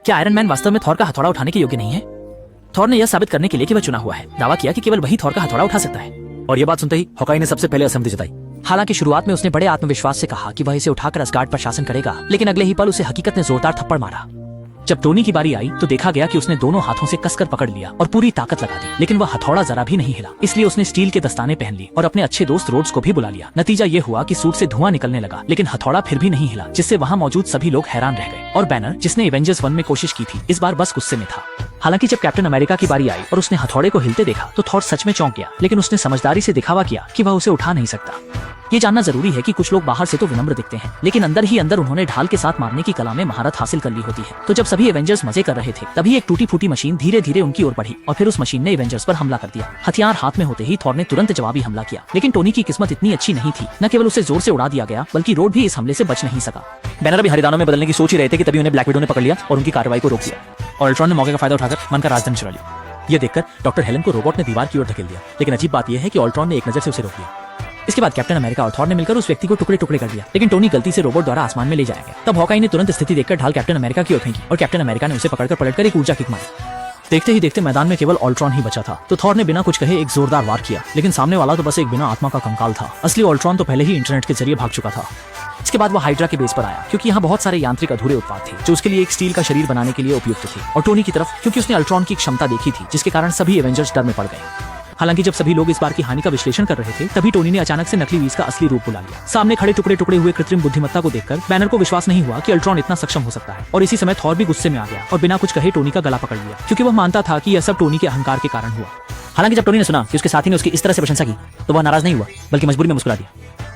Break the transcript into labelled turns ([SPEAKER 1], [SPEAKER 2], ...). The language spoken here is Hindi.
[SPEAKER 1] क्या आयरन मैन वास्तव में थॉर का हथौड़ा उठाने के योग्य नहीं है? थॉर ने यह साबित करने के लिए कि वह चुना हुआ है, दावा किया कि केवल वही थॉर का हथौड़ा उठा सकता है।
[SPEAKER 2] और यह बात सुनते ही हॉकाई ने सबसे पहले असहमति जताई।
[SPEAKER 3] हालांकि शुरुआत में उसने बड़े आत्मविश्वास से कहा कि वह इसे उठाकर असगार्ड पर शासन करेगा, लेकिन अगले ही पल उसे हकीकत ने जोरदार थप्पड़ मारा। जब टोनी की बारी आई तो देखा गया कि उसने दोनों हाथों से कसकर पकड़ लिया और पूरी ताकत लगा दी, लेकिन वह हथौड़ा जरा भी नहीं हिला। इसलिए उसने स्टील के दस्ताने पहन ली और अपने अच्छे दोस्त रोड्स को भी बुला लिया। नतीजा ये हुआ कि सूट से धुआं निकलने लगा, लेकिन हथौड़ा फिर भी नहीं हिला, जिससे वहाँ मौजूद सभी लोग हैरान रह गए। और बैनर, जिसने एवेंजर्स 1 में कोशिश की थी, इस बार बस गुस्से में था। हालांकि जब कैप्टन अमेरिका की बारी आई और उसने हथौड़े को हिलते देखा तो थॉर सच में चौंक गया, लेकिन उसने समझदारी से दिखावा किया कि वह उसे उठा नहीं सकता। ये जानना जरूरी है कि कुछ लोग बाहर से तो विनम्र दिखते हैं, लेकिन अंदर ही अंदर उन्होंने ढाल के साथ मारने की कला में महारत हासिल कर ली होती है। तो जब सभी एवेंजर्स मजे कर रहे थे, तभी एक टूटी फूटी मशीन धीरे धीरे उनकी ओर बढ़ी और फिर उस मशीन ने एवेंजर्स पर हमला कर दिया। हथियार हाथ में होते ही थॉर ने तुरंत जवाबी हमला किया, लेकिन टोनी की किस्मत इतनी अच्छी नहीं थी। न केवल उसे जोर से उड़ा दिया गया, बल्कि रोड भी इस हमले से बच नहीं सका।
[SPEAKER 2] बैनर अभी हरिदानों में बदलने की सोच ही रहे थे कि तभी उन्हें ब्लैक विडो ने पकड़ लिया और उनकी कार्रवाई को रोक दिया। और अल्ट्रॉन ने मौके का फायदा उठाकर मन का राजधन चुरा लिया। यह देखकर डॉक्टर हेलन को रोबोट ने दीवार की ओर धकेल दिया, लेकिन अजीब बात यह है कि अल्ट्रॉन ने एक नजर से उसे रोक लिया। इसके बाद कैप्टन अमेरिका और थॉर ने मिलकर उस व्यक्ति को टुकड़े टुकड़े कर दिया, लेकिन टोनी गलती से रोबोट द्वारा आसमान में ले जाया गया। तब हॉकाई ने तुरंत स्थिति देखकर ढाल कैप्टन अमेरिका की ओर फेंकी और कैप्टन अमेरिका ने उसे पकड़कर पलटकर एक ऊर्जा किक मारी। देखते ही देखते मैदान में केवल अल्ट्रॉन ही बचा था, तो थॉर ने बिना कुछ कहे एक जोरदार वार किया, लेकिन सामने वाला तो बस एक बिना आत्मा का कंकाल था। असली अल्ट्रॉन तो पहले ही इंटरनेट के जरिए भाग चुका था। इसके बाद वो हाइड्रा के बेस पर आया, क्योंकि यहाँ बहुत सारे यांत्रिक अधूरे उत्पाद थे जो उसके लिए एक स्टील का शरीर बनाने के लिए उपयुक्त थे। और टोनी की तरफ, क्योंकि उसने अल्ट्रॉन की क्षमता देखी थी, जिसके कारण सभी एवेंजर्स डर में पड़ गए। हालांकि जब सभी लोग इस बार की हानि का विश्लेषण कर रहे थे, तभी टोनी ने अचानक से नकली वीज का असली रूप बुला लिया। सामने खड़े टुकड़े टुकड़े हुए कृत्रिम बुद्धिमत्ता को देखकर बैनर को विश्वास नहीं हुआ कि अल्ट्रॉन इतना सक्षम हो सकता है। और इसी समय थॉर भी गुस्से में आ गया और बिना कुछ कहे टोनी का गला पकड़ लिया, क्योंकि वह मानता था कि यह सब टोनी के अहंकार के कारण हुआ। हालांकि जब टोनी ने सुना कि उसके साथी ने उसकी इस तरह से प्रशंसा की, तो वह नाराज नहीं हुआ, बल्कि मजबूरी में मुस्कुरा दिया।